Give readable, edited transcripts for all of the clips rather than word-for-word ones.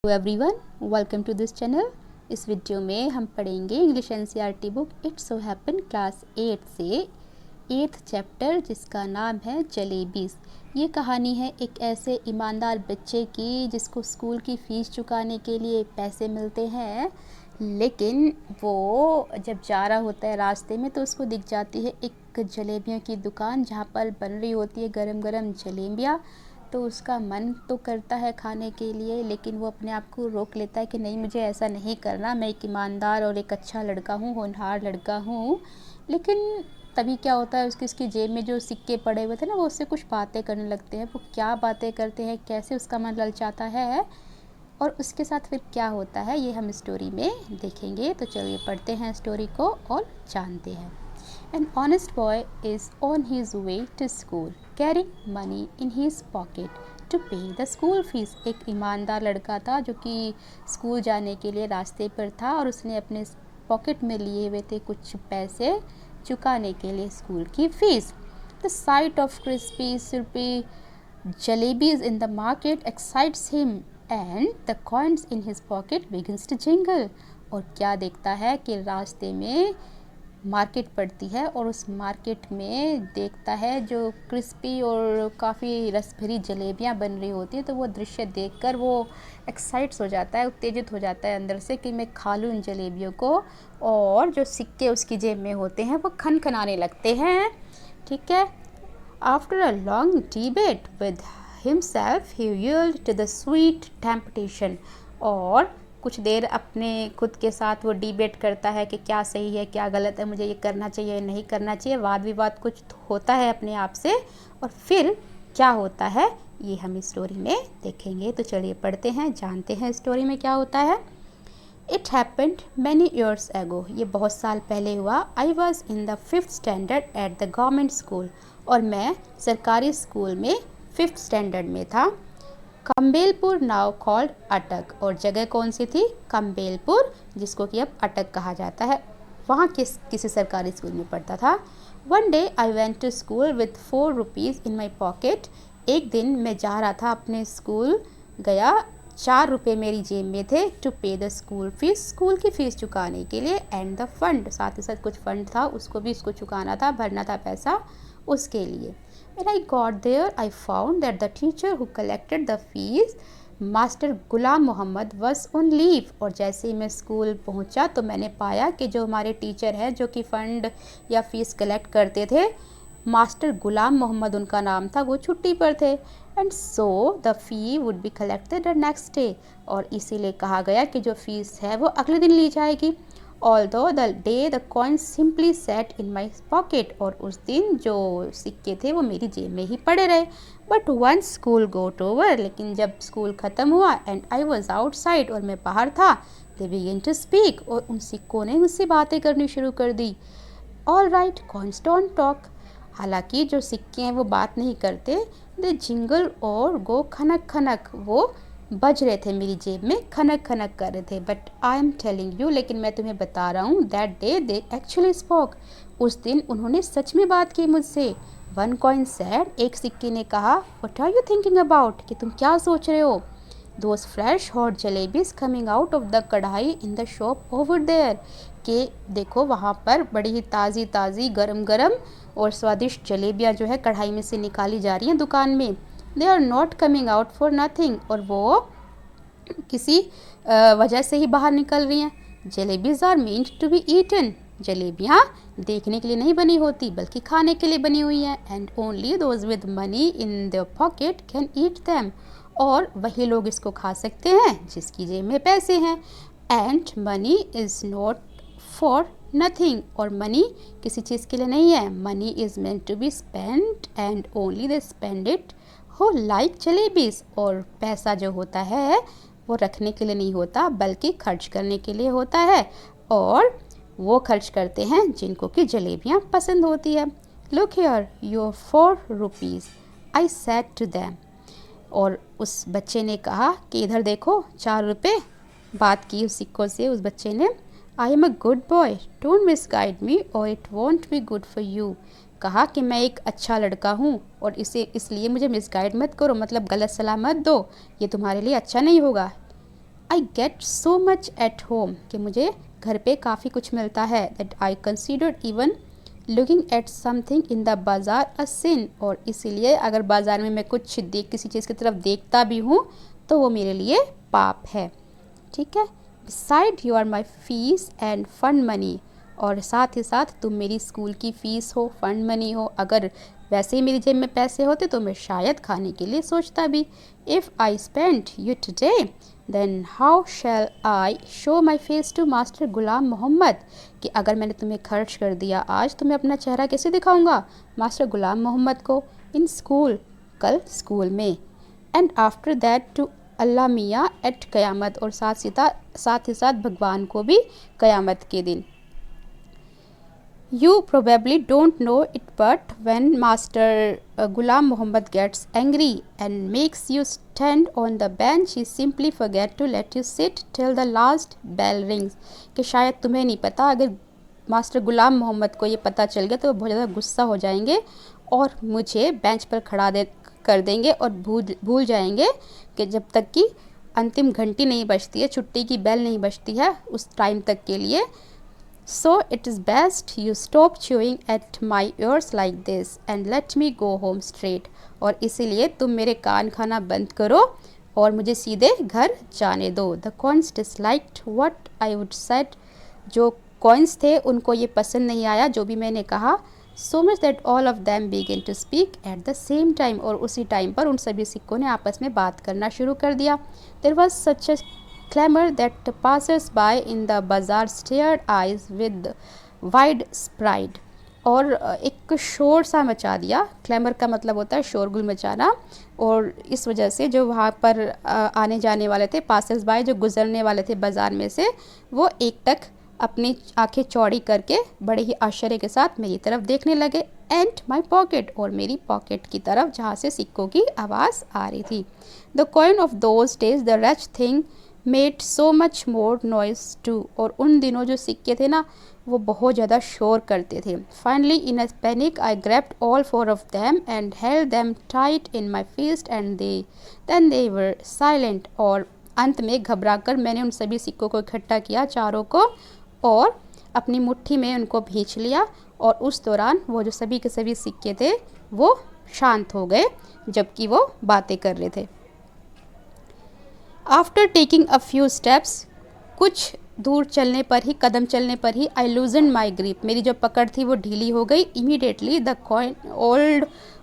Everyone, welcome to this channel. इस video में हम पढ़ेंगे English NCERT book it so happen class 8 से 8th चैप्टर, जिसका नाम है जलेबीज़। ये कहानी है एक ऐसे ईमानदार बच्चे की जिसको स्कूल की फ़ीस चुकाने के लिए पैसे मिलते हैं, लेकिन वो जब जा रहा होता है रास्ते में तो उसको दिख जाती है एक जलेबियों की दुकान जहाँ पर बन रही होती है गरम गरम जलेबियाँ। तो उसका मन तो करता है खाने के लिए, लेकिन वो अपने आप को रोक लेता है कि नहीं, मुझे ऐसा नहीं करना, मैं एक ईमानदार और एक अच्छा लड़का हूँ, होनहार लड़का हूँ। लेकिन तभी क्या होता है, उसकी जेब में जो सिक्के पड़े हुए थे ना, वो उससे कुछ बातें करने लगते हैं। वो क्या बातें करते हैं, कैसे उसका मन ललचाता है और उसके साथ फिर क्या होता है, ये हम स्टोरी में देखेंगे। तो चलिए पढ़ते हैं स्टोरी को और जानते हैं। An honest boy is on his way to school, carrying money in his pocket to pay the school fees. एक ईमानदार लड़का था जो कि स्कूल जाने के लिए रास्ते पर था और उसने अपने पॉकेट में लिए हुए थे कुछ पैसे चुकाने के लिए स्कूल की fees. The sight of crispy, syrupy jalebis in the market excites him and the coins in his pocket begins to jingle. और क्या देखता है कि रास्ते में मार्केट पड़ती है और उस मार्केट में देखता है जो क्रिस्पी और काफ़ी रस भरी जलेबियाँ बन रही होती है। तो वो दृश्य देखकर वो एक्साइट्स हो जाता है, उत्तेजित हो जाता है अंदर से कि मैं खा लूँ इन जलेबियों को। और जो सिक्के उसकी जेब में होते हैं वो खनखनाने लगते हैं। ठीक है। After a long debate with himself he yielded to the sweet temptation. और कुछ देर अपने खुद के साथ वो डिबेट करता है कि क्या सही है क्या गलत है, मुझे ये करना चाहिए नहीं करना चाहिए, वाद विवाद कुछ होता है अपने आप से। और फिर क्या होता है ये हम इस स्टोरी में देखेंगे। तो चलिए पढ़ते हैं, जानते हैं स्टोरी में क्या होता है। It happened many years ago. ये बहुत साल पहले हुआ। I was in the 5th standard at the government school. और मैं सरकारी स्कूल में 5th स्टैंडर्ड में था। कम्बेलपुर नाउ कॉल्ड अटक। और जगह कौन सी थी? कम्बेलपुर, जिसको कि अब अटक कहा जाता है। वहाँ किसी सरकारी स्कूल में पढ़ता था। One day I went to school with 4 rupees in my pocket. एक दिन मैं जा रहा था अपने स्कूल, गया, 4 रुपये मेरी जेब में थे। टू पे द स्कूल फीस, स्कूल की फ़ीस चुकाने के लिए। एंड द फंड, साथ ही साथ कुछ फंड था, उसको भी उसको चुकाना था, भरना था पैसा उसके लिए। When I got there, I found that the teacher who collected the fees, master Ghulam Mohammad, was on leave. और जैसे ही मैं स्कूल पहुंचा तो मैंने पाया कि जो हमारे टीचर हैं जो कि फ़ंड या फ़ीस कलेक्ट करते थे, मास्टर गुलाम मोहम्मद उनका नाम था, वो छुट्टी पर थे। And so the fee would be collected the next day. और इसीलिए कहा गया कि जो फ़ीस है वो अगले दिन ली जाएगी। Although the day the coins simply sat in my pocket, और उस दिन जो सिक्के थे वो मेरी जेब में ही पड़े रहे। But once school got over, लेकिन जब स्कूल ख़त्म हुआ and I was outside, और मैं बाहर था, they began to speak, और उन सिक्कों ने मुझसे बातें करनी शुरू कर दी। All right, coins don't talk। हालांकि जो सिक्के हैं वो बात नहीं करते। they jingle और go खनक खनक, वो बज रहे थे मेरी जेब में, खनक खनक कर रहे थे। But I am telling you, लेकिन मैं तुम्हें बता रहा हूँ, that day they actually spoke. उस दिन उन्होंने सच में बात की मुझसे। वन कॉइन सेड, एक सिक्के ने कहा, what are you thinking about, कि तुम क्या सोच रहे हो। Those fresh hot jalebis coming out of the kadhai in the shop over there, कि देखो वहाँ पर बड़ी ही ताज़ी ताज़ी गरम गरम और स्वादिष्ट जलेबियाँ जो है कढ़ाई में से निकाली जा रही हैं दुकान में। They are not coming out for nothing, और वो किसी वजह से ही बाहर निकल रही हैं। Jalebis are meant to be eaten, जलेबियाँ देखने के लिए नहीं बनी होती बल्कि खाने के लिए बनी हुई हैं। And only those with money in their pocket can eat them, और वही लोग इसको खा सकते हैं जिसकी जेब में पैसे हैं। And money is not for nothing, और मनी किसी चीज़ के लिए नहीं है। Money is meant to be spend and only they spend it हो लाइक जलेबीज़, और पैसा जो होता है वो रखने के लिए नहीं होता बल्कि खर्च करने के लिए होता है, और वो खर्च करते हैं जिनको कि जलेबियाँ पसंद होती है। Look here your 4 rupees, I said to them. और उस बच्चे ने कहा कि इधर देखो 4 रुपये। बात की उस सिक्कों से उस बच्चे ने। I am a good boy, don't misguide me or it won't be good for you. कहा कि मैं एक अच्छा लड़का हूँ और इसलिए मुझे मिसगाइड मत करो, मतलब गलत सलाह मत दो, ये तुम्हारे लिए अच्छा नहीं होगा। I get so much at home, कि मुझे घर पे काफ़ी कुछ मिलता है, that I considered even looking at something in the बाज़ार अ सिन, और इसीलिए अगर बाज़ार में मैं कुछ किसी चीज़ की तरफ देखता भी हूँ तो वो मेरे लिए पाप है। ठीक है। Beside you are my fees and fund money, और साथ ही साथ तुम मेरी स्कूल की फ़ीस हो, फंड मनी हो। अगर वैसे ही मेरी जेब में पैसे होते तो मैं शायद खाने के लिए सोचता भी। If I spend you today then how shall I show my face to master Ghulam Mohammad, कि अगर मैंने तुम्हें खर्च कर दिया आज तो मैं अपना चेहरा कैसे दिखाऊंगा मास्टर गुलाम मोहम्मद को, इन स्कूल, कल स्कूल में। And after that to Allah मियाँ एट क़यामत, और साथ ही साथ भगवान को भी क़यामत के दिन। You probably don't know it, but when Master Ghulam Muhammad gets angry and makes you stand on the bench, he simply forget to let you sit till the last bell rings। कि शायद तुम्हें नहीं पता, अगर master Ghulam Mohammad को ये पता चल गया तो वो बहुत ज़्यादा गुस्सा हो जाएंगे और मुझे बेंच पर खड़ा कर देंगे और भूल जाएंगे कि जब तक कि अंतिम घंटी नहीं बजती है, छुट्टी की बेल नहीं बजती है, उस टाइम तक के लिए। So it is best you stop chewing at my ears like this and let me go home straight। और इसीलिए तुम मेरे कान खाना बंद करो और मुझे सीधे घर जाने दो। The coins disliked what I would said। जो कॉइन्स थे उनको ये पसंद नहीं आया जो भी मैंने कहा। So much that all of them began to speak at the same time। और उसी टाइम पर उन सभी सिक्कों ने आपस में बात करना शुरू कर दिया। There was such a clamor that passers by in the bazaar stared eyes with wide spread। और एक शोर सा मचा दिया। क्लैमर का मतलब होता है शोरगुल मचाना, और इस वजह से जो वहाँ पर आने जाने वाले थे, पासर्स बाय जो गुजरने वाले थे बाज़ार में से, वो एकटक अपनी आंखें चौड़ी करके बड़े ही आश्चर्य के साथ मेरी तरफ देखने लगे। एंड माई पॉकेट, और मेरी पॉकेट की तरफ जहाँ से सिक्कों की आवाज़ आ रही थी। The coin of those days the rich thing made so much more noise too. और उन दिनों जो सिक्के थे ना वो बहुत ज़्यादा शोर करते थे। Finally in a panic I grabbed all four of them and held them tight in my fist and then they were silent. और अंत में घबराकर मैंने उन सभी सिक्कों को इकट्ठा किया, चारों को, और अपनी मुट्ठी में उनको भींच लिया। और उस दौरान वो जो सभी के सभी सिक्के थे वो शांत हो गए जबकि वो बातें कर रहे थे। After taking a few steps, कुछ दूर चलने पर ही, कदम चलने पर ही, आई लूजन माई ग्रिप, मेरी जो पकड़ थी वो ढीली हो गई। Immediately the coin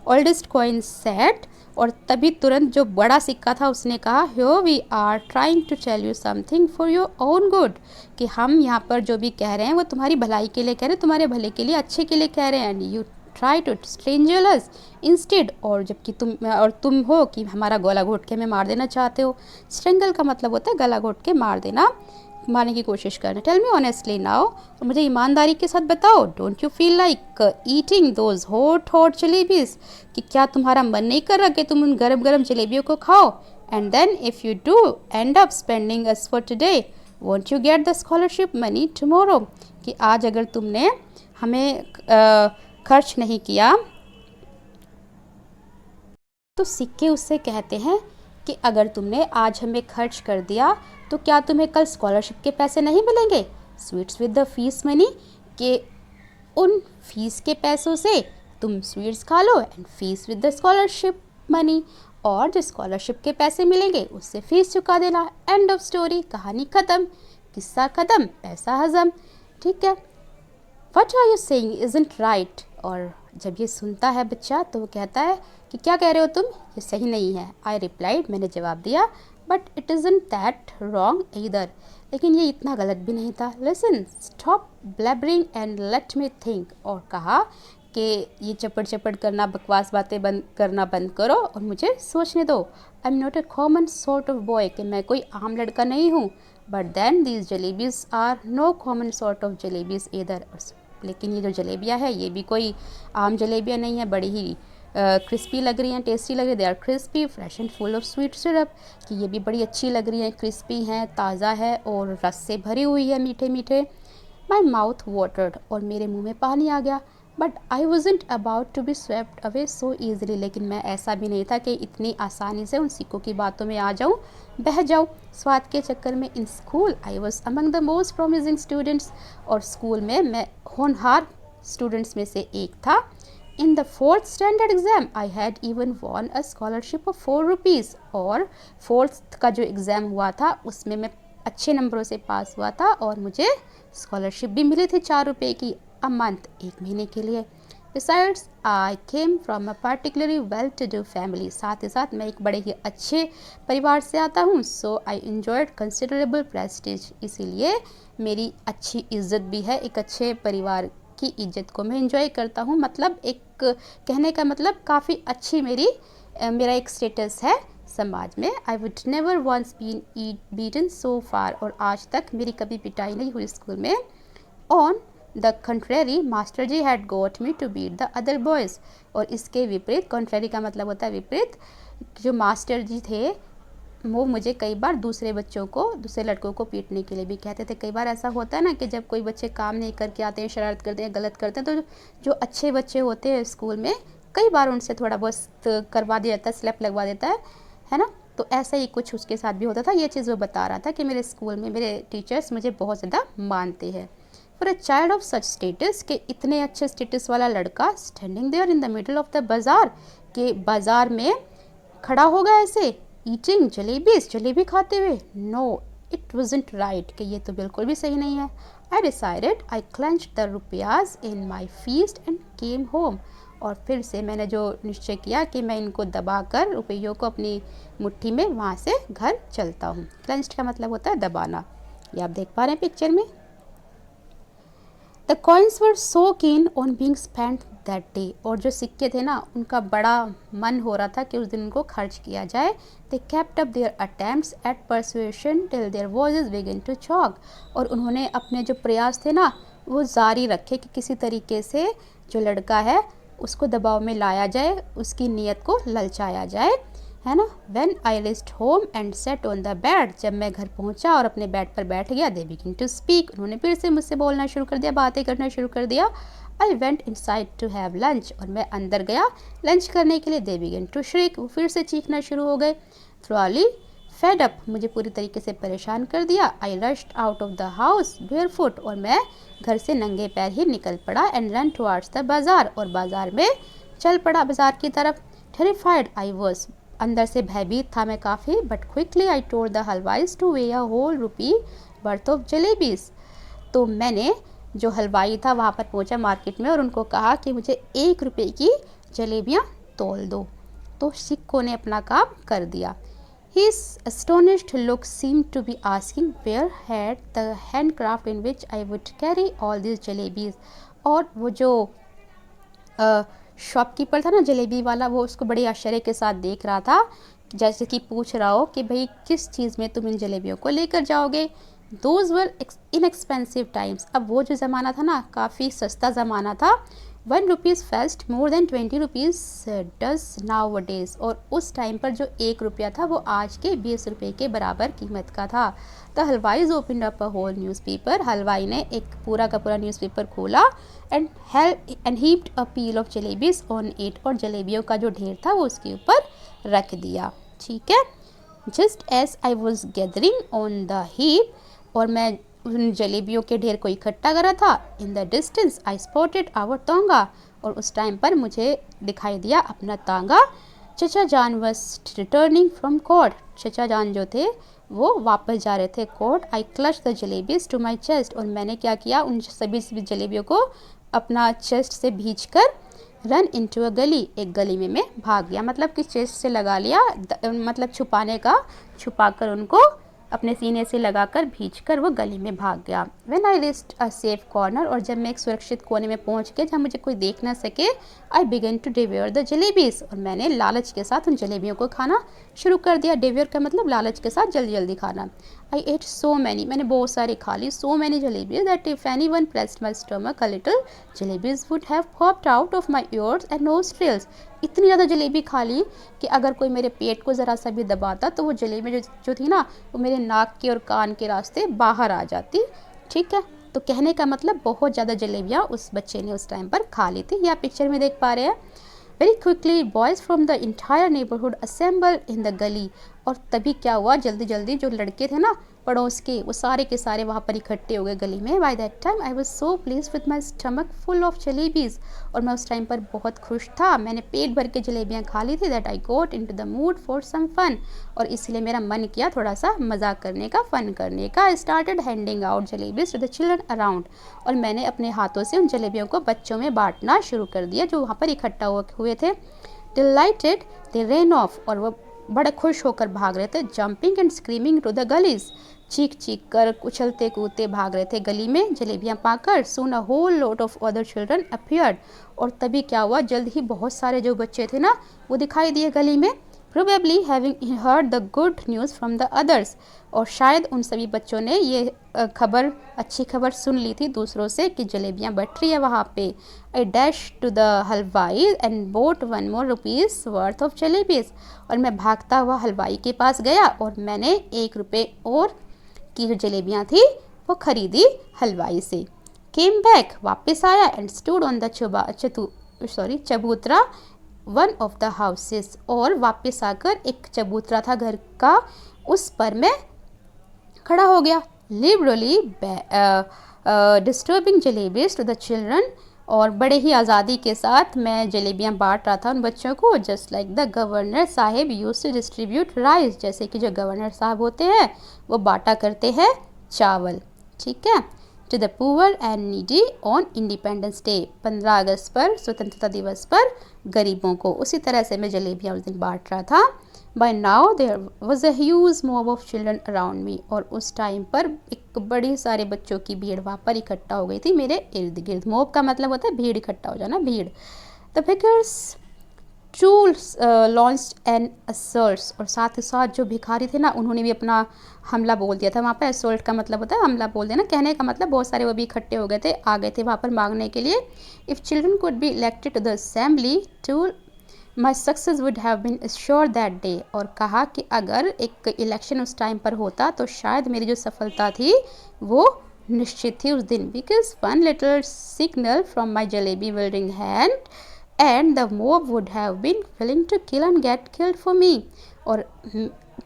oldest coin said, और तभी तुरंत जो बड़ा सिक्का था उसने कहा, here we are trying to tell you something for your own good, कि हम यहाँ पर जो भी कह रहे हैं वो तुम्हारी भलाई के लिए कह रहे हैं, तुम्हारे भले के लिए, अच्छे के लिए कह रहे हैं। And you try to strangle us instead, और जबकि तुम हो कि हमारा गला घोट के हमें मार देना चाहते हो। स्ट्रेंगल का मतलब होता है गला घोट के मार देना, मारने की कोशिश करना। टेल मी ऑनेस्टली नाउ, मुझे ईमानदारी के साथ बताओ, don't you feel like eating those hot jalebis, कि क्या तुम्हारा मन नहीं कर रहा कि तुम उन गरम गरम जलेबियों को खाओ। And then if you do end up spending us for today won't you get the scholarship money tomorrow, कि आज अगर तुमने हमें खर्च नहीं किया तो सिक्के उससे कहते हैं कि अगर तुमने आज हमें खर्च कर दिया तो क्या तुम्हें कल स्कॉलरशिप के पैसे नहीं मिलेंगे। Sweets with the fees money, कि उन फीस के पैसों से तुम स्वीट्स खा लो, and fees with the scholarship money, और जो स्कॉलरशिप के पैसे मिलेंगे उससे फीस चुका देना। एंड ऑफ स्टोरी, कहानी ख़त्म, किस्सा ख़त्म, पैसा हज़म। ठीक है। What are you saying isn't right. और जब ये सुनता है बच्चा तो वो कहता है कि क्या कह रहे हो तुम, ये सही नहीं है। आई रिप्लाइड, मैंने जवाब दिया, but it isn't that wrong either, लेकिन ये इतना गलत भी नहीं था। Listen, stop blabbering and let me think, और कहा कि ये चपड़ चपड़ करना, बकवास बातें करना बंद करो और मुझे सोचने दो। I am not a common sort of boy, कि मैं कोई आम लड़का नहीं हूँ। But then these jalebis are no common sort of jalebis either, लेकिन ये जो जलेबियाँ है ये भी कोई आम जलेबियाँ नहीं है, बड़ी ही क्रिस्पी लग रही हैं, टेस्टी लग रही है। They are crispy fresh and full of sweet syrup, कि ये भी बड़ी अच्छी लग रही हैं, क्रिस्पी हैं, ताज़ा है और रस से भरी हुई है, मीठे मीठे। माई माउथ वाटर्ड, और मेरे मुंह में पानी आ गया। But I wasn't about to be swept away so easily, लेकिन मैं ऐसा भी नहीं था कि इतनी आसानी से उन सिक्कों की बातों में आ जाऊँ, बह जाऊँ स्वाद के चक्कर में। In school I was among the most promising students, और स्कूल में मैं होनहार स्टूडेंट्स में से एक था। In the 4th standard exam I had even won a scholarship of 4 rupees, और 4th का जो एग्ज़ाम हुआ था उसमें मैं अच्छे नंबरों से पास हुआ था और मुझे स्कॉलरशिप भी मिली थी 4 रुपये की अ मंथ, 1 महीने के लिए। Besides I came from a particularly well to do family, साथ ही साथ मैं एक बड़े ही अच्छे परिवार से आता हूँ। सो आई इन्जॉयड कंसिडरेबल प्रेस्टीज, इसीलिए मेरी अच्छी इज्जत भी है। एक अच्छे परिवार की इज्जत को मैं इंजॉय करता हूँ, मतलब एक कहने का मतलब काफ़ी अच्छी मेरा एक स्टेटस है समाज में। I would never once been beaten so far, और आज तक मेरी कभी पिटाई नहीं हुई स्कूल में। On the contrary master ji had got me to beat the other boys, और इसके विपरीत, कंट्रेरी का मतलब होता है विपरीत, जो मास्टर जी थे वो मुझे कई बार दूसरे बच्चों को, दूसरे लड़कों को पीटने के लिए भी कहते थे। कई बार ऐसा होता है ना कि जब कोई बच्चे काम नहीं करके आते हैं, शरारत करते हैं, गलत करते हैं, तो जो अच्छे बच्चे होते हैं स्कूल में कई बार उनसे थोड़ा बहुत करवा दिया जाता है, स्लैप लगवा देता है ना। तो ऐसा ही कुछ उसके साथ भी होता था। ये चीज़ वो बता रहा था कि मेरे स्कूल में मेरे टीचर्स मुझे बहुत ज़्यादा मानते हैं। For a child of such status, के इतने अच्छे स्टेटस वाला लड़का, standing there in the middle of the bazaar, के बाज़ार में खड़ा होगा ऐसे, ईटिंग जलेबीज, जलेबी खाते हुए। नो इट वॉजेंट राइट, कि ये तो बिल्कुल भी सही नहीं है। I decided, I clenched the rupayas in my fist and came home, और फिर से मैंने जो निश्चय किया कि मैं इनको दबाकर रुपयों को अपनी मुट्ठी में वहाँ से घर चलता हूँ। क्लेंच्ड का मतलब होता है दबाना, ये आप देख पा रहे हैं पिक्चर में। The coins were so keen on being spend that day, और जो सिक्के थे ना उनका बड़ा मन हो रहा था कि उस दिन उनको खर्च किया जाए। They kept up their attempts at persuasion till their voices begin to choke, और उन्होंने अपने जो प्रयास थे ना वो जारी रखे कि किसी तरीके से जो लड़का है उसको दबाव में लाया जाए, उसकी नीयत को ललचाया जाए, है ना। When I reached home and set on the bed, जब मैं घर पहुंचा और अपने बेड पर बैठ गया, दे बिगिन टू स्पीक, उन्होंने फिर से मुझसे बोलना शुरू कर दिया, बातें करना शुरू कर दिया। I went inside to have lunch, और मैं अंदर गया लंच करने के लिए। दे बिगिन टू श्रिक, वो फिर से चीखना शुरू हो गए। थ्रोली फेड अप, मुझे पूरी तरीके से परेशान कर दिया। I rushed out of the house barefoot, और मैं घर से नंगे पैर ही निकल पड़ा। एंड रन टुवर्ड्स द बाज़ार, और बाज़ार में चल पड़ा, बाज़ार की तरफ। टेरिफाइड आई वॉज, अंदर से भयभीत था मैं काफ़ी। But quickly I told the halwais to weigh a whole rupee worth of jalebis, तो मैंने जो हलवाई था वहाँ पर पहुँचा मार्केट में और उनको कहा कि मुझे 1 रुपये की जलेबियाँ तोल दो। तो सिक्कों ने अपना काम कर दिया। His astonished look seemed to be asking where had the handcraft in which I would carry all these jalebis, और वो जो शॉपकीपर था ना जलेबी वाला, वो उसको बड़े आश्चर्य के साथ देख रहा था, जैसे कि पूछ रहा हो कि भाई किस चीज़ में तुम इन जलेबियों को लेकर जाओगे। दोज वर इनएक्सपेंसिव टाइम्स, अब वो जो ज़माना था ना काफ़ी सस्ता ज़माना था। 1 rupees fest more than 20 rupees does now days, और उस टाइम पर जो 1 रुपया था वो आज के 20 रुपये के बराबर कीमत का था। The halwais open up a whole newspaper, हलवाई ने एक पूरा का पूरा न्यूज़पेपर खोला। And heaped a pile of jalebis on it, और जलेबियों का जो ढेर था वो उसके ऊपर रख दिया। ठीक है, just as I was gathering on the heap, और मैं उन जलेबियों के ढेर को इकट्ठा करा था। In the distance I spotted our tonga, और उस टाइम पर मुझे दिखाई दिया अपना तांगा। चचा जान वॉज रिटर्निंग फ्रॉम कोर्ट, चचा जान जो थे वो वापस जा रहे थे court. I clutch the jalebis to my chest, और मैंने क्या किया, उन सभी जलेबियों को अपना चेस्ट से भींच कर रन इनटू अ गली, एक गली में मैं भाग गया, मतलब कि चेस्ट से लगा लिया, मतलब छुपाने का, छुपाकर उनको अपने सीने से लगाकर भींचकर वो गली में भाग गया। When I reached a safe corner, और जब मैं एक सुरक्षित कोने में पहुंच गया जहाँ मुझे कोई देख ना सके, आई बिगन टू डिवेयर द जलेबीज, और मैंने लालच के साथ उन जलेबियों को खाना शुरू कर दिया। डिवेयर का मतलब लालच के साथ जल्दी जल्दी खाना। आई एट सो मैनी, मैंने बहुत सारी खा ली, so many jalebis that if anyone pressed my stomach a little jalebis would have popped out of my ears and nostrils. इतनी ज़्यादा जलेबी खा ली कि अगर कोई मेरे पेट को ज़रा सा भी दबाता तो वो जलेबी जो थी ना वो मेरे नाक के और कान के रास्ते बाहर आ जाती। ठीक है, तो कहने का मतलब बहुत ज़्यादा जलेबियाँ उस बच्चे ने उस टाइम पर खा ली थी। ये आप पिक्चर में देख पा रहे हैं। Very quickly boys from the entire neighbourhood assemble in the गली। और तभी क्या हुआ, जल्दी जल्दी जो लड़के थे ना पड़ोस के, वो सारे के सारे वहाँ पर इकट्ठे हो गए गली में। By that time I was so pleased with my stomach full of jalebis. और मैं उस टाइम पर बहुत खुश था, मैंने पेट भर के जलेबियाँ खा ली थी। That I got into the mood for some fun. और इसलिए मेरा मन किया थोड़ा सा मजाक करने का, फन करने का। I started handing out jalebis to the children around. और मैंने अपने हाथों से उन जलेबियों को बच्चों में बांटना शुरू कर दिया जो वहाँ पर इकट्ठा हुए थे। Delighted they ran off. और वो बड़े खुश होकर भाग रहे थे। Jumping and screaming to the galis. चीख चीख कर उछलते कूदते भाग रहे थे गली में जलेबियां पाकर। Soon a whole lot of other children appeared. और तभी क्या हुआ, जल्द ही बहुत सारे जो बच्चे थे ना वो दिखाई दिए गली में। Probably having heard the good news from the others. और शायद उन सभी बच्चों ने ये अच्छी खबर सुन ली थी दूसरों से कि जलेबियां बट रही है वहाँ पे। आई डैश टू द हलवाई and boat 1 more rupees worth of jalebis. और मैं भागता हुआ हलवाई के पास गया और मैंने 1 रुपये और की जो जलेबियाँ थी वो खरीदी हलवाई से। केम बैक, वापस आया एंड स्टूड ऑन द चबूतरा वन ऑफ द हाउसेस। और वापस आकर एक चबूतरा था घर का, उस पर मैं खड़ा हो गया। Liberally disturbing jalebis to the children. और बड़े ही आज़ादी के साथ मैं जलेबियाँ बांट रहा था उन बच्चों को। Just like the governor sahib used to distribute rice. जैसे कि जो गवर्नर साहब होते हैं वो बांटा करते हैं चावल, ठीक है, to the poor and needy on Independence Day. 15 अगस्त पर, स्वतंत्रता दिवस पर गरीबों को। उसी तरह से मैं जलेबियाँ उस दिन बांट रहा था। By now there was a huge mob of children around me. और उस टाइम पर एक बड़ी सारे बच्चों की भीड़ वहाँ पर इकट्ठा हो गई थी मेरे इर्द गिर्द। मॉब का मतलब होता है भीड़, इकट्ठा हो जाना, भीड़। The figures tools launched N assets. और साथ ही साथ जो भिखारी थे ना उन्होंने भी अपना हमला बोल दिया था वहाँ पर। असोल्ट का मतलब होता है हमला बोल देना। कहने का मतलब बहुत सारे वो भी इकट्ठे हो गए थे, आ गए थे वहाँ पर मांगने के लिए। If children could be elected to the assembly to my success would have been assured that day. और कहा कि अगर एक इलेक्शन उस टाइम पर होता तो शायद मेरी जो सफलता थी वो निश्चित थी उस दिन। Because one little signal from my jalebi wielding hand and the mob would have been willing to kill and get killed for me. और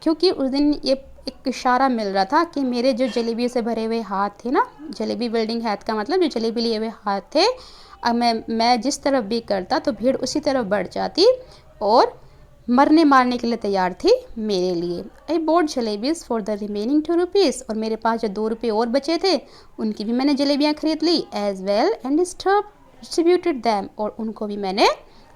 क्योंकि उस दिन ये एक इशारा मिल रहा था कि मेरे जो जलेबी से भरे हुए हाथ थे ना, जलेबी बिल्डिंग हाथ का मतलब जो जलेबी लिए हुए हाथ थे, अब मैं जिस तरफ भी करता तो भीड़ उसी तरफ बढ़ जाती और मरने मारने के लिए तैयार थी मेरे लिए। I bought jalebis for the remaining 2 rupees. और मेरे पास जो 2 रुपये और बचे थे उनकी भी मैंने जलेबियाँ खरीद ली as well and distributed them. और उनको भी मैंने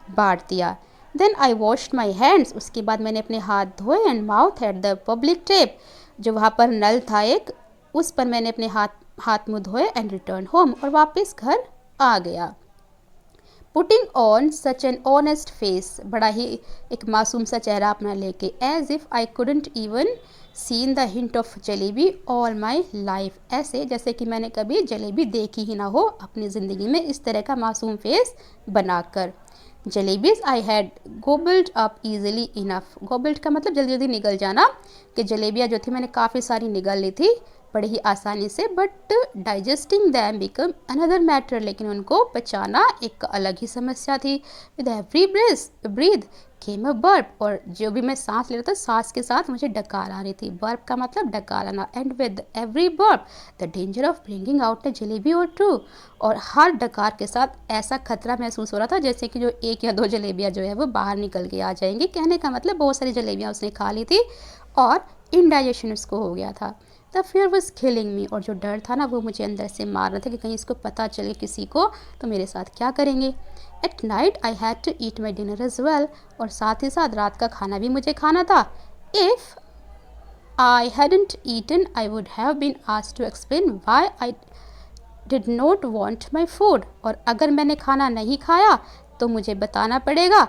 बांट दिया। Then I washed my hands. उसके बाद मैंने अपने हाथ धोए and mouth at the public tap. जो वहाँ पर नल था एक, उस पर मैंने अपने हाथ मुँह धोए एंड रिटर्न होम। और वापस घर आ गया। Putting on such an honest face. बड़ा ही एक मासूम सा चेहरा अपना लेके। As if I couldn't even seen the hint of jalebi all my life. ऐसे जैसे कि मैंने कभी जलेबी देखी ही ना हो अपनी ज़िंदगी में, इस तरह का मासूम फेस बनाकर। Jalebis I had gobbled up easily enough. Gobbled का मतलब जल्दी जल्दी निगल जाना, कि जलेबियाँ जो थी मैंने काफ़ी सारी निगल ली थी बड़े ही आसानी से। But digesting them become another matter. लेकिन उनको पचाना एक अलग ही समस्या थी। With every breath came a burp. और जो भी मैं सांस ले रहा था, सांस के साथ मुझे डकार आ रही थी। बर्प का मतलब डकार आना। And with every burp the danger of bringing out a jalebi और 2। और हर डकार के साथ ऐसा खतरा महसूस हो रहा था जैसे कि जो 1 या 2 जलेबियाँ जो है वो बाहर निकल के आ जाएंगी। कहने का मतलब बहुत सारी जलेबियाँ उसने खा ली थी और इंडाइजेशन उसको हो गया था। द फियर वॉज किलिंग मी। और जो डर था ना वो मुझे अंदर से मार रहा था कि कहीं इसको पता चले किसी को तो मेरे साथ क्या करेंगे। At night I had to eat my dinner as well. और साथ ही साथ रात का खाना भी मुझे खाना था। If I hadn't eaten I would have been asked to explain why I did not want my food. और अगर मैंने खाना नहीं खाया तो मुझे बताना पड़ेगा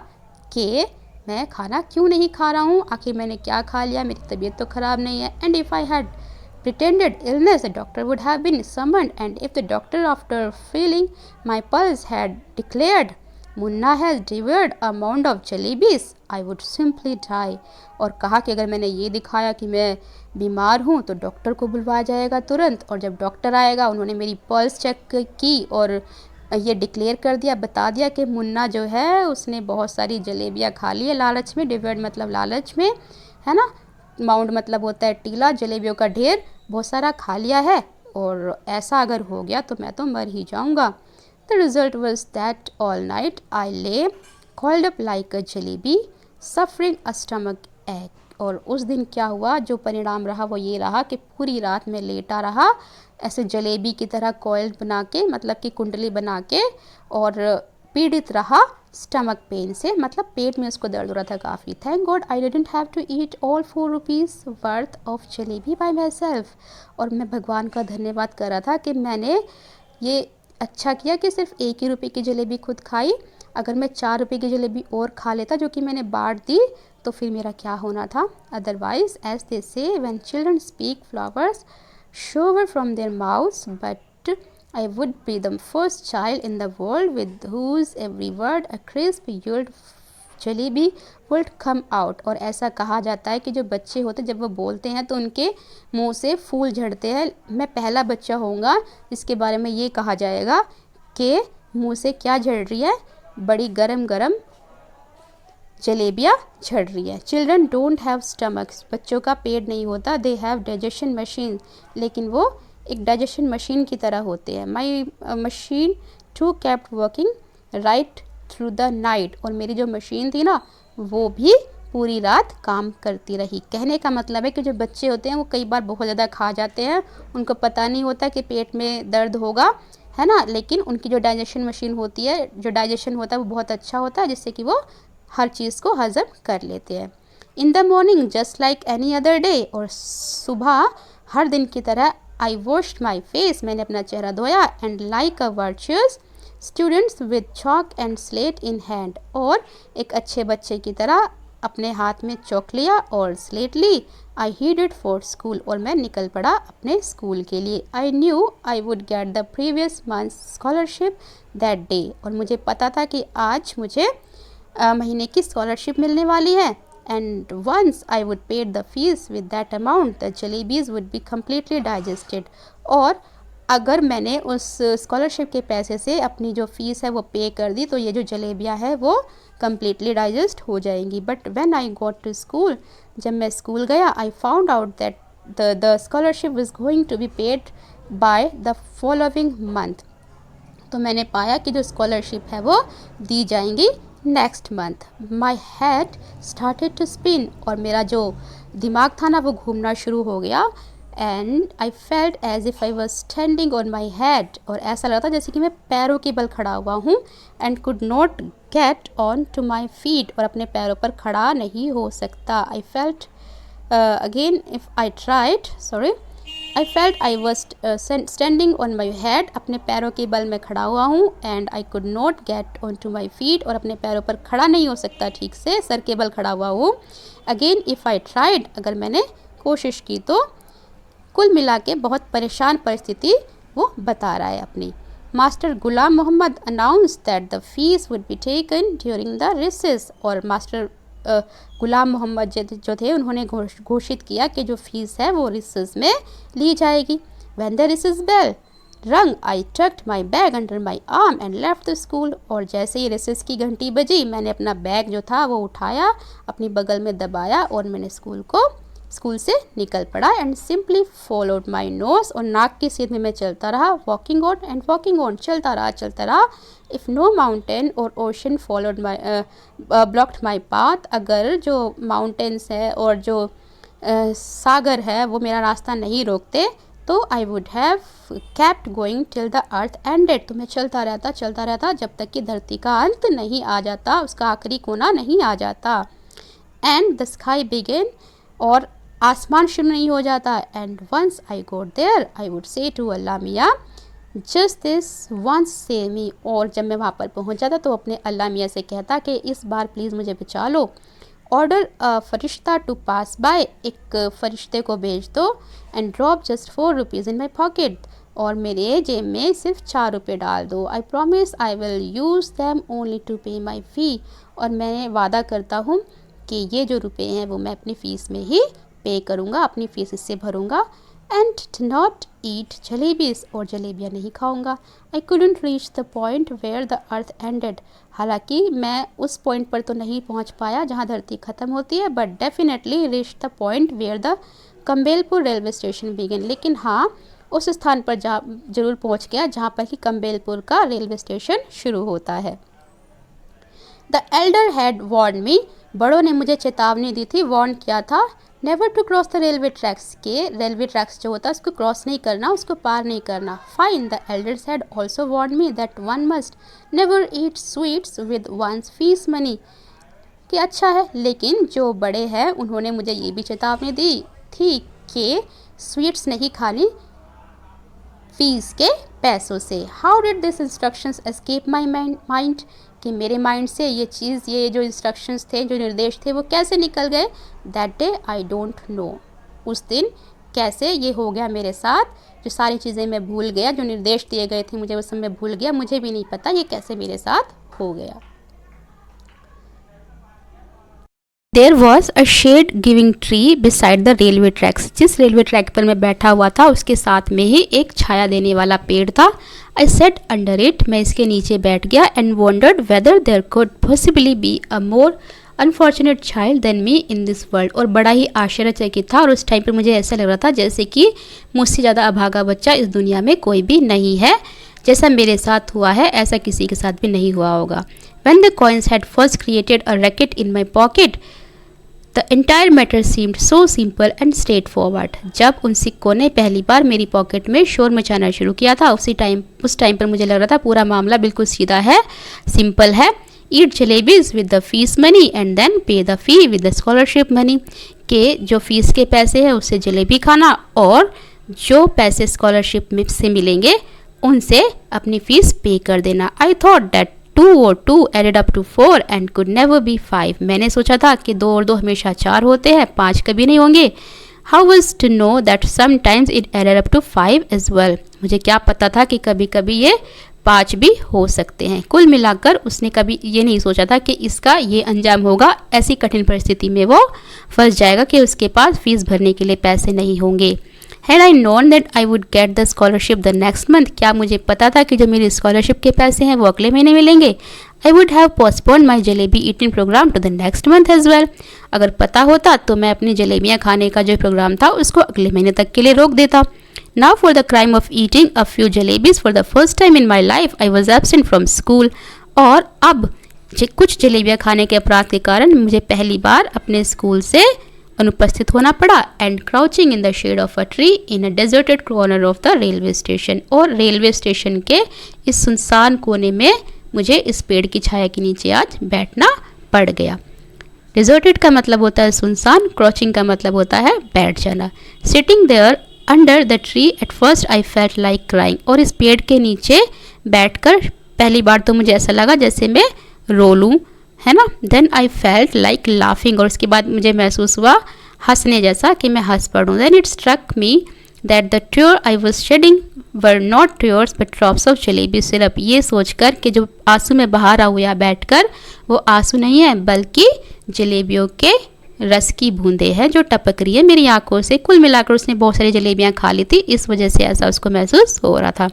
कि मैं खाना क्यों नहीं खा रहा हूँ, आखिर मैंने क्या खा लिया, मेरी तबीयत तो ख़राब नहीं है। And if I had pretended illness, the doctor would have been summoned, and if the doctor, after feeling my pulse, had declared Munna has devoured a amount of jalebis I would simply die. और कहा कि अगर मैंने ये दिखाया कि मैं बीमार हूँ तो डॉक्टर को बुलवाया जाएगा तुरंत, और जब डॉक्टर आएगा उन्होंने मेरी पल्स चेक की और ये डिक्लेयर कर दिया, बता दिया कि मुन्ना जो है उसने बहुत सारी जलेबियाँ खा ली है लालच में। डिवर्ड मतलब लालच में, है ना। माउंट मतलब होता है टीला, जलेबियों का ढेर बहुत सारा खा लिया है, और ऐसा अगर हो गया तो मैं तो मर ही जाऊँगा। The result was that all night I lay coiled up like a jalebi, suffering a stomach ache. और उस दिन क्या हुआ, जो परिणाम रहा वो ये रहा कि पूरी रात में लेटा रहा ऐसे जलेबी की तरह कॉइल बना के, मतलब कि कुंडली बना के, और पीड़ित रहा स्टमक पेन से, मतलब पेट में उसको दर्द हो रहा था काफ़ी। Thank God I didn't have to eat all 4 rupees worth of jalebi by myself. और मैं भगवान का धन्यवाद कर रहा था कि मैंने ये अच्छा किया कि सिर्फ 1 ही रुपये की जलेबी खुद खाई। अगर मैं 4 रुपये की जलेबी और खा लेता जो कि मैंने बांट दी, तो फिर मेरा क्या होना था। अदरवाइज एज दे से when children speak flowers shower from their mouths, but I would be the first child in the world with whose every word a crisp yield jalebi would come out। और ऐसा कहा जाता है कि जो बच्चे होते जब वो बोलते हैं तो उनके मुंह से फूल झड़ते हैं। मैं पहला बच्चा होऊंगा जिसके बारे में ये कहा जाएगा कि मुंह से क्या झड़ रही है, बड़ी गरम गरम जलेबियाँ झड़ रही है। चिल्ड्रन डोंट हैव स्टमक्स, बच्चों का पेट नहीं होता। दे हैव डाइजेशन मशीन, लेकिन वो एक डाइजेशन मशीन की तरह होते हैं। My machine too kept working right through the night. और मेरी जो मशीन थी ना वो भी पूरी रात काम करती रही। कहने का मतलब है कि जो बच्चे होते हैं वो कई बार बहुत ज़्यादा खा जाते हैं, उनको पता नहीं होता कि पेट में दर्द होगा, है ना, लेकिन उनकी जो डाइजेशन मशीन होती है, जो डाइजेशन होता है वो बहुत अच्छा होता है, जिससे कि वो हर चीज़ को हजम कर लेते हैं। In the morning just like any other day, और सुबह हर दिन की तरह आई वॉश्ड माई फेस, मैंने अपना चेहरा धोया, and like a virtuous students with chalk and slate in hand, और एक अच्छे बच्चे की तरह अपने हाथ में चौक लिया और स्लेट ली। आई हीडेड फॉर स्कूल, और मैं निकल पड़ा अपने स्कूल के लिए। I knew I would get the previous month scholarship that day, और मुझे पता था कि आज मुझे महीने की स्कॉलरशिप मिलने वाली है। And once I would paid the fees with that amount the jalebis would be completely digested. और अगर मैंने उस स्कॉलरशिप के पैसे से अपनी जो फ़ीस है वो पे कर दी तो ये जो जलेबियाँ है वो कम्प्लीटली डाइजेस्ट हो जाएंगी। But when I got to school, जब मैं स्कूल गया, I found out that the scholarship was going to be paid by the following month. तो मैंने पाया कि जो स्कॉलरशिप है वो दी जाएंगी next month. My head started to spin, और मेरा जो दिमाग था ना वो घूमना शुरू हो गया। And I felt as if I was standing on my head, और ऐसा लगा था जैसे कि मैं पैरों के बल खड़ा हुआ हूँ। And could not get on to my feet, और अपने पैरों पर खड़ा नहीं हो सकता। I felt again if I tried, sorry, I felt I was standing on my head, अपने पैरों के बल में खड़ा हुआ हूँ। And I could not get on to my feet, और अपने पैरों पर खड़ा नहीं हो सकता ठीक से, सर के बल खड़ा हुआ हूँ। अगेन इफ़ आई ट्राइड, अगर मैंने कोशिश की तो। कुल मिला के बहुत परेशान परिस्थिति वो बता रहा है अपनी। Master Ghulam Mohammad announce that the fees would be taken during the recess, और मास्टर गुलाम मोहम्मद जो थे उन्होंने घोषित किया कि जो फीस है वो रिसेस में ली जाएगी। When the recess bell rang I tucked my bag under my arm and left the school, और जैसे ही रिसेस की घंटी बजी मैंने अपना बैग जो था वो उठाया, अपनी बगल में दबाया, और मैंने स्कूल से निकल पड़ा। And simply followed my nose, और नाक की सीध में मैं चलता रहा। Walking on and walking on, चलता रहा। इफ़ नो माउंटेन और ocean followed my blocked my path, अगर जो माउंटेन्स है और जो सागर है वो मेरा रास्ता नहीं रोकते तो आई would have kept going till the earth ended, तो मैं चलता रहता जब तक कि धरती का अंत नहीं आ जाता, उसका आखिरी कोना नहीं आ जाता। एंड द स्काई बिगेन, और आसमान शुरू नहीं हो जाता। And once I got there I would say to Allah Miyan just this once से मी, और जब मैं वहाँ पर पहुँच जाता तो अपने अल्लाह मियाँ से कहता कि इस बार प्लीज़ मुझे बचा लो। ऑर्डर फरिश्ता टू पास बाय, एक फ़रिश्ते को भेज दो। And drop just 4 rupees in my pocket, और मेरे जेब में सिर्फ 4 रुपये डाल दो। I promise I will use them only to pay my फ़ी, और मैं वादा करता हूँ कि ये जो रुपए हैं वो मैं अपनी फ़ीस में ही पे करूँगा, अपनी फ़ीस इससे भरूँगा। एंड नॉट ईट जलेबीज़, और जलेबियाँ नहीं खाऊँगा। I couldn't reach the point where the earth ended, हालांकि मैं उस पॉइंट पर तो नहीं पहुँच पाया जहाँ धरती ख़त्म होती है, but definitely reach the point where the Campbellpur railway station begin, लेकिन हाँ उस स्थान पर जा जरूर पहुँच गया जहाँ पर कि कम्बेलपुर का रेलवे स्टेशन शुरू होता है। The elder had warn me, बड़ों ने मुझे चेतावनी दी थी, वार्न किया था, never to cross the railway tracks, के रेलवे ट्रैक्स जो होता है उसको क्रॉस नहीं करना, उसको पार नहीं करना। Fine, the elders had also warn me that one must never eat sweets with one's fees money, कि अच्छा है, लेकिन जो बड़े हैं उन्होंने मुझे ये भी चेतावनी दी थी कि स्वीट्स नहीं खानी फीस के पैसों से। How did this instructions escape my mind, कि मेरे माइंड से ये जो इंस्ट्रक्शंस थे, जो निर्देश थे, वो कैसे निकल गए। That day I don't know, उस दिन कैसे ये हो गया मेरे साथ, जो सारी चीज़ें मैं भूल गया, जो निर्देश दिए गए थे मुझे उस समय भूल गया, मुझे भी नहीं पता ये कैसे मेरे साथ हो गया। There was a shade giving tree beside the railway tracks, जिस रेलवे ट्रैक पर मैं बैठा हुआ था उसके साथ में ही एक छाया देने वाला पेड़ था। आई सेट अंडर इट, मैं इसके नीचे बैठ गया। And wondered whether there could possibly be a more unfortunate child than me in this world, और बड़ा ही आश्चर्यचकित था, और उस टाइम पर मुझे ऐसा लग रहा था जैसे कि मुझसे ज़्यादा अभागा बच्चा इस दुनिया में कोई भी नहीं है। जैसा मेरे साथ हुआ है ऐसा किसी के साथ भी नहीं हुआ होगा। When the coins had first created a racket in my pocket, The entire matter seemed so simple and straightforward. जब उन सिक्कों ने पहली बार मेरी पॉकेट में शोर मचाना शुरू किया था उस टाइम पर मुझे लग रहा था पूरा मामला बिल्कुल सीधा है, सिंपल है। Eat jalebis with the fees money and then pay the fee with the scholarship money, के जो फीस के पैसे हैं उससे जलेबी खाना और जो पैसे स्कॉलरशिप से मिलेंगे उनसे अपनी फ़ीस पे कर देना। आई थॉट दैट 2 और 2 added up to 4 and could never be 5, मैंने सोचा था कि 2 और 2 हमेशा 4 होते हैं, 5 कभी नहीं होंगे। How was to know that sometimes it added up to 5 as well, मुझे क्या पता था कि कभी कभी ये 5 भी हो सकते हैं। कुल मिलाकर उसने कभी ये नहीं सोचा था कि इसका ये अंजाम होगा, ऐसी कठिन परिस्थिति में वो फंस जाएगा कि उसके पास फीस भरने के लिए पैसे नहीं होंगे। Had I known that I would get the scholarship the next month, क्या मुझे पता था कि जो मेरी स्कॉलरशिप के पैसे हैं वो अगले महीने मिलेंगे। I would have postponed my jalebi eating program to the next month as well, अगर पता होता तो मैं अपनी जलेबियाँ खाने का जो प्रोग्राम था उसको अगले महीने तक के लिए रोक देता। Now for the crime of eating a few jalebis for the first time in my life, I was absent from school, और अब कुछ जलेबियाँ खाने के अपराध के कारण मुझे पहली बार अपने स्कूल से अनुपस्थित होना पड़ा। And crouching in the shade of a tree in a deserted corner of the railway station, और रेलवे स्टेशन के इस सुनसान कोने में मुझे इस पेड़ की छाया के नीचे आज बैठना पड़ गया। डेजर्टेड का मतलब होता है सुनसान, क्राउचिंग का मतलब होता है बैठ जाना। Sitting there under the tree at first I felt like crying, और इस पेड़ के नीचे बैठकर पहली बार तो मुझे ऐसा लगा जैसे मैं रो लूँ, है ना। Then I felt like laughing, और उसके बाद मुझे महसूस हुआ हंसने जैसा कि मैं हंस पड़ूँ। Then it struck me that the tear I was shedding were not tears but drops of jalebi syrup, ये सोचकर कि जो आंसू में बहा रहा हूँ यहाँ बैठ कर वो आंसू नहीं है बल्कि जलेबियों के रस की बूंदे हैं जो टपक रही है मेरी आंखों से। कुल मिलाकर उसने बहुत सारी जलेबियाँ खा ली थी, इस वजह से ऐसा उसको महसूस हो रहा था।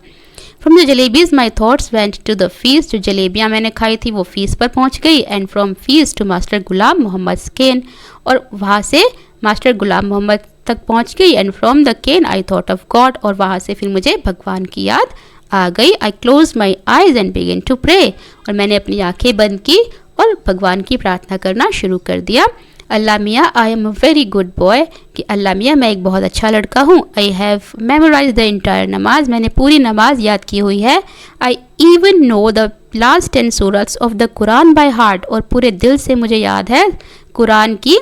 From the jalebis my thoughts went to the fees, जो जलेबियाँ मैंने खाई थी वो फीस पर पहुँच गई। And from fees to master Ghulam Mohammad cane, और वहाँ से मास्टर गुलाम मोहम्मद तक पहुँच गई। And from the cane I thought of God, और वहाँ से फिर मुझे भगवान की याद आ गई। I close my eyes and begin to pray, और मैंने अपनी आँखें बंद की और भगवान की प्रार्थना करना शुरू कर दिया। Allah Miyan I am a very good boy, कि अल्लाह मियाँ मैं एक बहुत अच्छा लड़का हूँ। I have memorise the entire namaz, मैंने पूरी नमाज याद की हुई है। I even know the last 10 surahs of the Quran by heart, और पूरे दिल से मुझे याद है कुरान की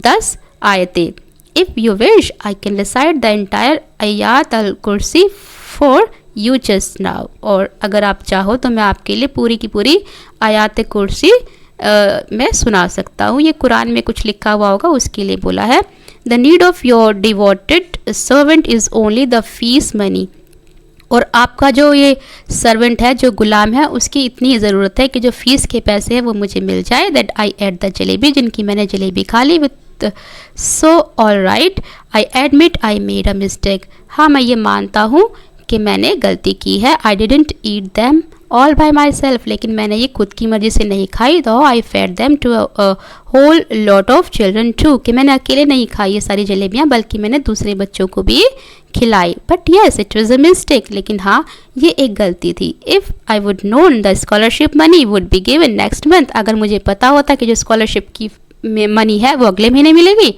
10 आयतें। If you wish I can recite the entire आयात अल कुर्सी फॉर यू जस्ट नाउ, और अगर आप चाहो तो मैं आपके लिए पूरी की पूरी आयात कुर्सी मैं सुना सकता हूँ। ये कुरान में कुछ लिखा हुआ होगा उसके लिए बोला है। The need of your devoted servant is only the fees money, और आपका जो ये सर्वेंट है, जो गुलाम है, उसकी इतनी ज़रूरत है कि जो फ़ीस के पैसे हैं वो मुझे मिल जाए। That I ate the jalebi, जिनकी मैंने जलेबी खा ली। With so all right I admit I made a mistake. हाँ, मैं ये मानता हूँ कि मैंने गलती की है। I didn't eat them all bye my self, लेकिन मैंने ये खुद की मर्ज़ी से नहीं खाई। Though I fed them to a whole lot of children too, कि मैंने अकेले नहीं खाई ये सारी जलेबियाँ, बल्कि मैंने दूसरे बच्चों को भी खिलाई। But yes it was a mistake, लेकिन हाँ ये एक गलती थी। If I would known the scholarship money would be given next month, अगर मुझे पता होता कि जो स्कॉलरशिप की मनी है वो अगले महीने मिलेगी,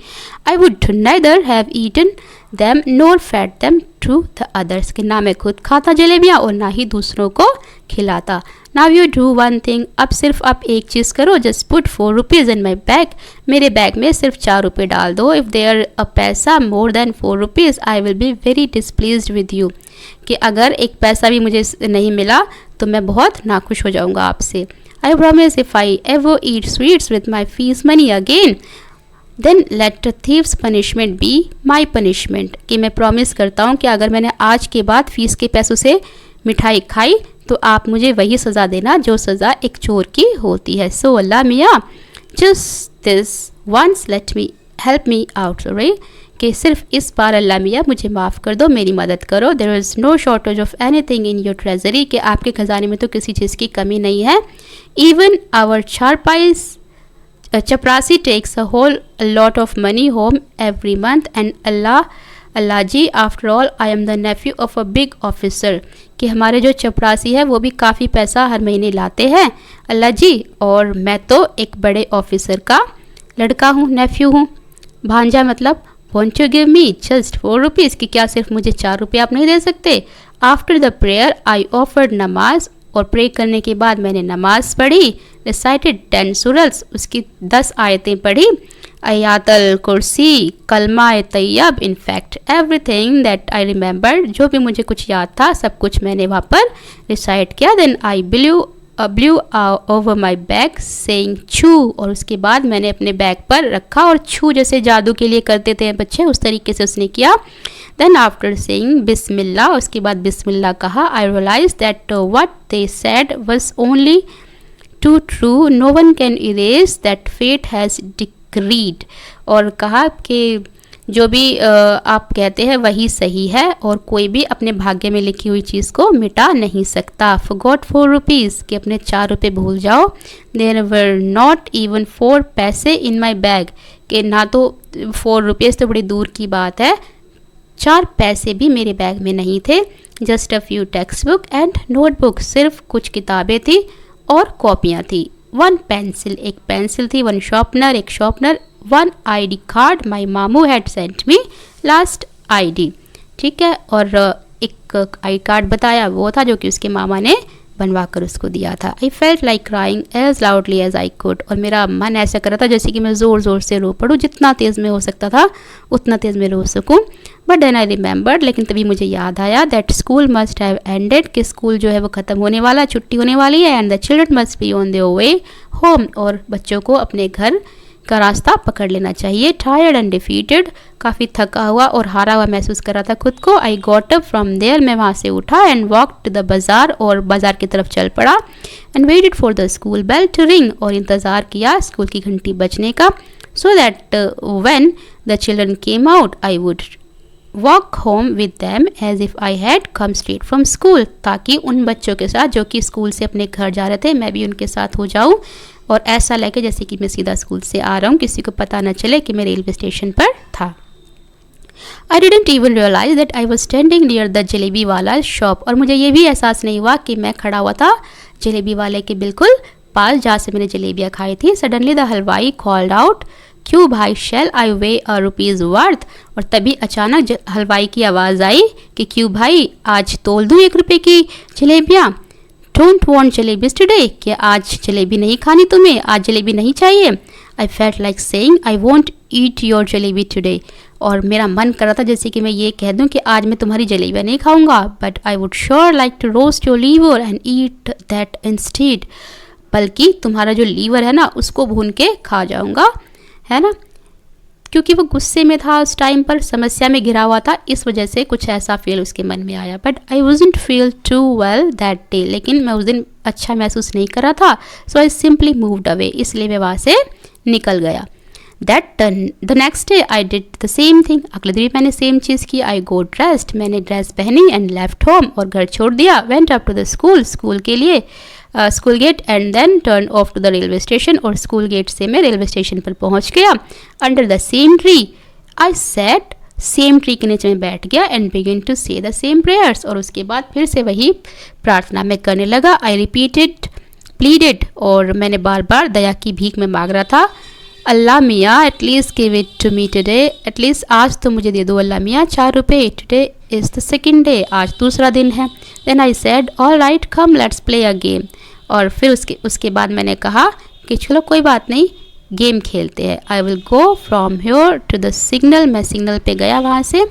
I would neither have eaten them nor fed them to the others, कि ना मैं खुद खाता जलेबियाँ और ना ही दूसरों को खिलाता। Now you do one thing, अब सिर्फ आप एक चीज़ करो, just put 4 rupees in my bag, मेरे बैग में सिर्फ 4 रुपये डाल दो। If there a paisa more than 4 rupees I will be very displeased with you, कि अगर एक पैसा भी मुझे नहीं मिला तो मैं बहुत नाखुश हो जाऊँगा आपसे। I promise if I ever eat sweets with my fees money again then let thieves punishment be my punishment, कि मैं प्रॉमिस करता हूँ कि अगर मैंने आज के बाद फ़ीस के पैसों से मिठाई खाई तो आप मुझे वही सज़ा देना जो सज़ा एक चोर की होती है। So Allah Miyan just this once let me help me out, sorry, कि सिर्फ इस बार अल्लाह मियाँ मुझे माफ़ कर दो, मेरी मदद करो। There is no shortage of anything in your treasury, कि आपके ख़जाने में तो किसी चीज़ की कमी नहीं है। इवन आवर चारपाईस chaprasi takes a whole lot of money home every month and Allah ji after all I am the nephew of a big officer, कि हमारे जो चपरासी है वो भी काफ़ी पैसा हर महीने लाते हैं अल्लाह जी, और मैं तो एक बड़े ऑफिसर का लड़का हूँ, नेफ्यू हूँ। भांजा मतलब want you give me just 4 rupees, कि क्या सिर्फ मुझे 4 रुपये आप नहीं दे सकते। After the prayer I offered नमाज, और प्रे करने के बाद मैंने नमाज पढ़ी। रिसाइटेड 10 सूरत्स, उसकी 10 आयतें पढ़ी। आयातल कुर्सी, कलमा तैयब, in fact everything that I remember, जो भी मुझे कुछ याद था सब कुछ मैंने वहाँ पर रिसाइट किया। Then I blew over my bag saying छू, और उसके बाद मैंने अपने बैग पर रखा और छू जैसे जादू के लिए करते थे बच्चे, उस तरीके से उसने किया। देन आफ्टर सेइंग बिस्मिल्लाह, उसके बाद बिस्मिल्लाह कहा। I realise that what they said was only too true, no one can erase that fate has decreed, और कहा कि जो भी आप कहते हैं वही सही है और कोई भी अपने भाग्य में लिखी हुई चीज़ को मिटा नहीं सकता। फॉरगॉट 4 रुपीज़, कि अपने 4 रुपये भूल जाओ। देयर वर नॉट इवन 4 पैसे इन माई बैग, कि ना तो 4 रुपीज़ तो बड़ी दूर की बात है, 4 पैसे भी मेरे बैग में नहीं थे। Just a few text book and notebook, सिर्फ कुछ किताबें थी और कॉपियाँ थी। 1 पेंसिल, एक पेंसिल थी। 1 शॉर्पनर, एक शॉर्पनर। 1 ID कार्ड, माई मामू had sent me last ID, ठीक है। और एक आई कार्ड बताया वो था जो कि उसके मामा ने बनवा कर उसको दिया था। I felt like crying as loudly as I could, और मेरा मन ऐसा कर रहा था जैसे कि मैं ज़ोर ज़ोर से रो पड़ूँ, जितना तेज़ में हो सकता था उतना तेज़ में रो सकूँ। बट देन आई रिमेंबर्ड, लेकिन तभी मुझे याद आया that school must have ended, कि स्कूल जो है वो ख़त्म होने वाला, छुट्टी होने वाली है। And the children must be on their way home, और बच्चों को अपने घर का रास्ता पकड़ लेना चाहिए। टायर्ड एंड डिफीटेड, काफ़ी थका हुआ और हारा हुआ महसूस कर रहा था खुद को। I got up from there, मैं वहाँ से उठा। एंड वॉक टू द बाज़ार, और बाज़ार की तरफ चल पड़ा। And waited for the school bell to ring, और इंतज़ार किया स्कूल की घंटी बजने का। So that when the children came out I would walk home with them as if I had come straight from school, ताकि उन बच्चों के साथ जो कि स्कूल से अपने घर जा रहे थे मैं भी उनके साथ हो जाऊँ, और ऐसा लगे जैसे कि मैं सीधा स्कूल से आ रहा हूँ, किसी को पता न चले कि मैं रेलवे स्टेशन पर था। I didn't even realise that I was standing near the jalebi wala shop, और मुझे ये भी एहसास नहीं हुआ कि मैं खड़ा हुआ था जलेबी वाले के बिल्कुल पास जहाँ से मैंने जलेबियाँ खाई थी। सडनली द हलवाई कॉल्ड आउट, क्यों भाई शैल आई वे अ रुपीज़ वर्थ, और तभी अचानक हलवाई की आवाज़ आई कि क्यों भाई आज तोल दूँ 1 रुपये की जलेबियाँ। डोंट वॉन्ट जलेबीज टुडे, कि आज जलेबी नहीं खानी तुम्हें, आज जलेबी नहीं चाहिए। आई felt like saying I want eat your jalebi today, और मेरा मन कर रहा था जैसे कि मैं ये कह दूं कि आज मैं तुम्हारी जलेबियाँ नहीं खाऊंगा। But I would sure like to roast your liver and eat that instead, बल्कि तुम्हारा जो लीवर है ना उसको भून के खा जाऊंगा, है ना। क्योंकि वो गुस्से में था उस टाइम पर, समस्या में घिरा हुआ था, इस वजह से कुछ ऐसा फील उसके मन में आया. But I wasn't feel too well that day. लेकिन मैं उस दिन अच्छा महसूस नहीं कर रहा था. So I simply moved away. इसलिए मैं वहाँ से निकल गया. The next day I did the same thing. अगले दिन भी मैंने सेम चीज़ की. I go dressed. मैंने ड्रेस पहनी एंड लेफ्ट होम. और घर छोड़ दिया. Went up to the school. School के लिए school gate and then turn off to the railway station. और स्कूल गेट से मैं रेलवे स्टेशन पर पहुंच गया. Under the same tree I set. Same tree के नीचे में बैठ गया एंड बिगिन टू से द सेम प्रेयर्स. और उसके बाद फिर से वही प्रार्थना मैं करने लगा. I repeated pleaded. और मैंने बार बार दया की भीख में मांग रहा था. Allah Miyan at least give it to me today. At least आज तो मुझे दे दो अल्लाह मियाँ 4 रुपये. Today is the second day. आज दूसरा दिन है. Then I said all right come let's play a game. और फिर उसके बाद मैंने कहा कि चलो कोई बात नहीं, गेम खेलते हैं. I will go from here to the signal. मैं सिग्नल पे गया वहाँ से.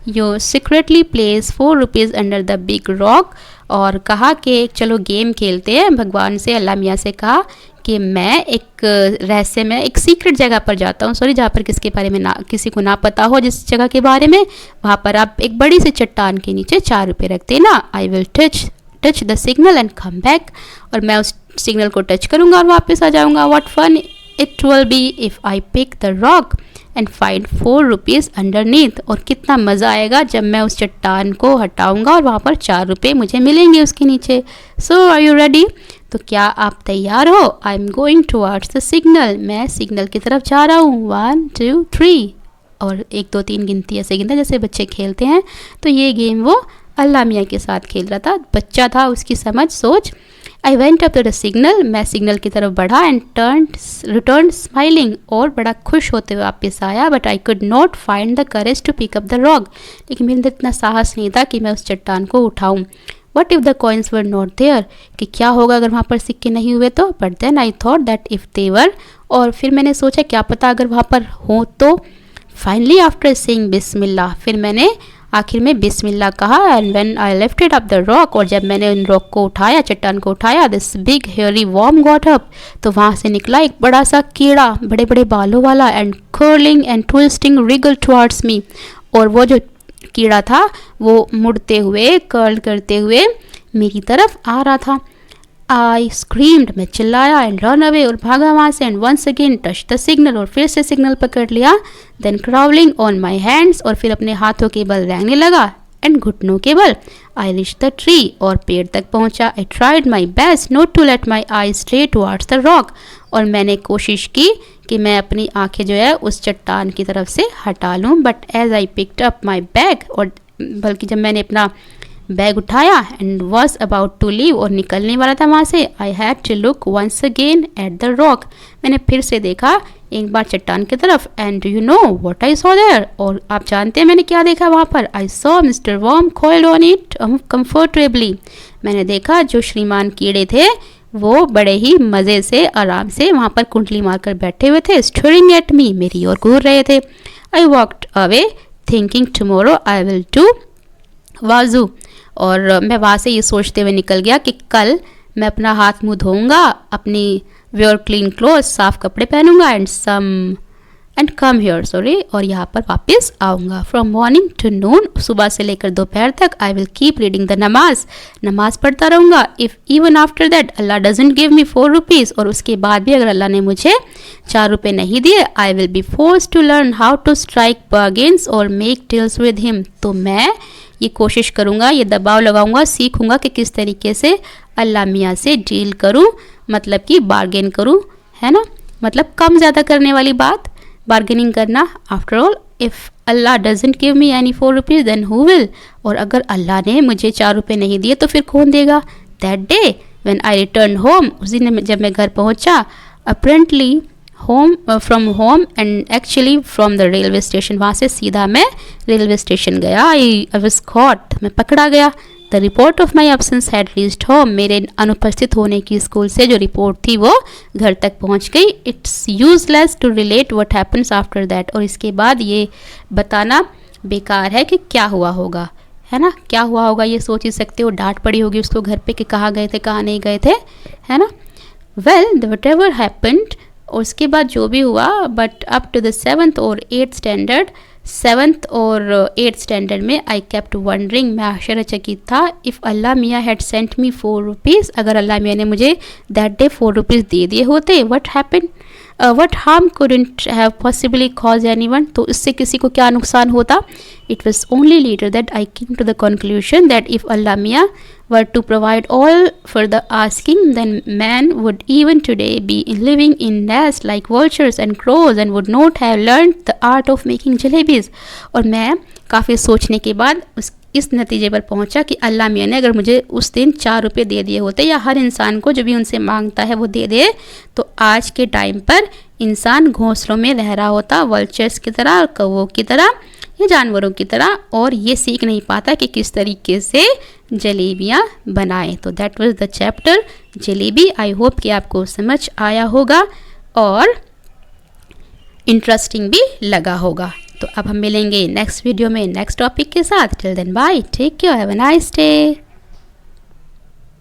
You secretly place 4 rupees under the big rock. और कहा कि चलो गेम खेलते हैं. भगवान से, अल्लाह मियाँ से कहा कि मैं एक रहस्य में एक सीक्रेट जगह पर जाता हूँ. सॉरी, जहाँ पर किसके बारे में किसी को ना पता हो, जिस जगह के बारे में, वहाँ पर आप एक बड़ी सी चट्टान के नीचे 4 रुपये रख देना. I will touch the signal and come back. और मैं उस सिग्नल को टच करूँगा और वापस आ जाऊँगा. What fun it will be if I pick the rock and find 4 rupees underneath. और कितना मज़ा आएगा जब मैं उस चट्टान को हटाऊँगा और वहाँ पर 4 रुपये मुझे मिलेंगे उसके नीचे. सो आर यू रेडी? तो क्या आप तैयार हो? I am going towards the signal. मैं सिग्नल की तरफ जा रहा हूँ. 1 2 3. और 1 2 3 गिनती ऐसे गिनता जैसे बच्चे खेलते हैं. तो ये गेम वो अल्लाह मियाँ के साथ खेल रहा था. बच्चा था, उसकी समझ सोच. I went up to the signal. मैं सिग्नल की तरफ बढ़ा एंड रिटर्न स्माइलिंग. और बड़ा खुश होते हुए वापस आया. But I could not find the courage to pick up the rock. लेकिन मेरे अंदर इतना साहस नहीं था कि मैं उस चट्टान को उठाऊँ. What if the coins were not there. कि क्या होगा अगर वहाँ पर सिक्के नहीं हुए तो. But then I thought that if they were. और फिर मैंने सोचा क्या पता अगर वहाँ पर हो तो. फाइनली आफ्टर सेइंग बिस्मिल्लाह. फिर मैंने आखिर में बिस्मिल्लाह कहा. And when I lifted up the rock. और जब मैंने उन रॉक को उठाया, चट्टान को उठाया, this big hairy worm got up. तो वहाँ से निकला एक बड़ा सा कीड़ा, बड़े बड़े बालों वाला. And curling and twisting Regal towards me. और वो जो कीड़ा था वो मुड़ते हुए, कर्ल करते हुए मेरी तरफ आ रहा था. I screamed. मैं चिल्लाया. And run away. और भागा वहाँ से. And once again touch the signal. और फिर से सिग्नल पकड़ लिया. Then crawling on my hands. और फिर अपने हाथों के बल रेंगने लगा एंड घुटनों के बल. I reach the tree. और पेड़ तक पहुँचा. I tried my best not to let my eye stray towards the rock. और मैंने कोशिश की कि मैं अपनी आंखें जो है उस चट्टान की तरफ से हटा लूँ. But as I picked up my bag. और बल्कि जब मैंने अपना बैग उठाया and was about to leave. और निकलने वाला था वहाँ से. I had to look once again at the rock. मैंने फिर से देखा एक बार चट्टान की तरफ. And you know what I saw there. और आप जानते हैं मैंने क्या देखा वहाँ पर. I saw mister worm coiled on it comfortably. मैंने देखा जो श्रीमान कीड़े थे वो बड़े ही मज़े से, आराम से वहाँ पर कुंडली मारकर बैठे हुए थे. Steering at me. मेरी ओर घूर रहे थे. I walked away thinking tomorrow I will do वाजू. और मैं वहाँ से ये सोचते हुए निकल गया कि कल मैं अपना हाथ मुँह धोऊंगा, अपनी वेयर क्लीन क्लोथ, साफ कपड़े पहनूंगा एंड कम हियर सॉरी. और यहाँ पर वापस आऊँगा. फ्रॉम मॉर्निंग टू नून. सुबह से लेकर दोपहर तक. I will keep reading the नमाज पढ़ता रहूँगा. If even after that Allah doesn't give me 4 rupees. और उसके बाद भी अगर अल्लाह ने मुझे 4 रुपये नहीं दिए, I will be force to learn how to strike bargains और मेक डील्स विद हिम. तो मैं ये कोशिश करूँगा, ये दबाव लगाऊंगा, सीखूंगा कि किस तरीके से अल्लाह मियाँ से डील करूँ, मतलब कि बार्गेन करूँ, है ना. मतलब कम ज़्यादा करने वाली बात, बार्गेनिंग करना. After all if Allah doesn't give me any 4 rupees then who will. और अगर अल्लाह ने मुझे 4 रुपये नहीं दिए तो फिर कौन देगा. That day when I return home. उसी दिन जब मैं घर पहुँचा, apparently from home and actually from the railway station. वहाँ से सीधा मैं रेलवे स्टेशन गया. I was cot. मैं पकड़ा गया. The report of my absence had reached home. मेरे अनुपस्थित होने की स्कूल से जो रिपोर्ट थी वो घर तक पहुँच गई. It's useless to relate what happens after that. और इसके बाद ये बताना बेकार है कि क्या हुआ होगा, है ना. क्या हुआ होगा ये सोच ही सकते हो. डांट पड़ी होगी उसको घर पे कि कहाँ गए थे, कहाँ नहीं गए थे, है ना. वेल वट एवर हैपन्ड उसके बाद जो भी हुआ, but up to the 7th और 8th स्टैंडर्ड, 7th और 8th स्टैंडर्ड में आई केप्ट वंडरिंग, मैं आश्चर्यचकित था, इफ़ अल्लाह मियाँ हैड सेंट मी 4 रुपीज़, अगर अल्लाह मियाँ ने मुझे दैट डे 4 रुपीज़ दे दिए होते, what happen, what harm couldn't have possibly cause anyone, तो इससे किसी को क्या नुकसान होता। It was only later that I came to the conclusion that if Allah Miyan were to provide all for the asking, then man would even today be living in nests like vultures and crows and would not have learned the art of making jalebis। और मैं काफ़ी सोचने के बाद इस नतीजे पर पहुंचा कि अल्लाह मियाँ ने अगर मुझे उस दिन 4 रुपये दे दिए होते, या हर इंसान को जो भी उनसे मांगता है वो दे दे, तो आज के टाइम पर इंसान घोंसलों में रह रहा होता, वल्चर्स की तरह, कौवों की तरह या जानवरों की तरह, और ये सीख नहीं पाता कि किस तरीके से जलेबियाँ बनाएं। तो that was the chapter jalebi. I hope कि आपको समझ आया होगा और इंटरेस्टिंग भी लगा होगा। तो अब हम मिलेंगे नेक्स्ट वीडियो में नेक्स्ट टॉपिक के साथ। Till then bye, take care, have a nice day.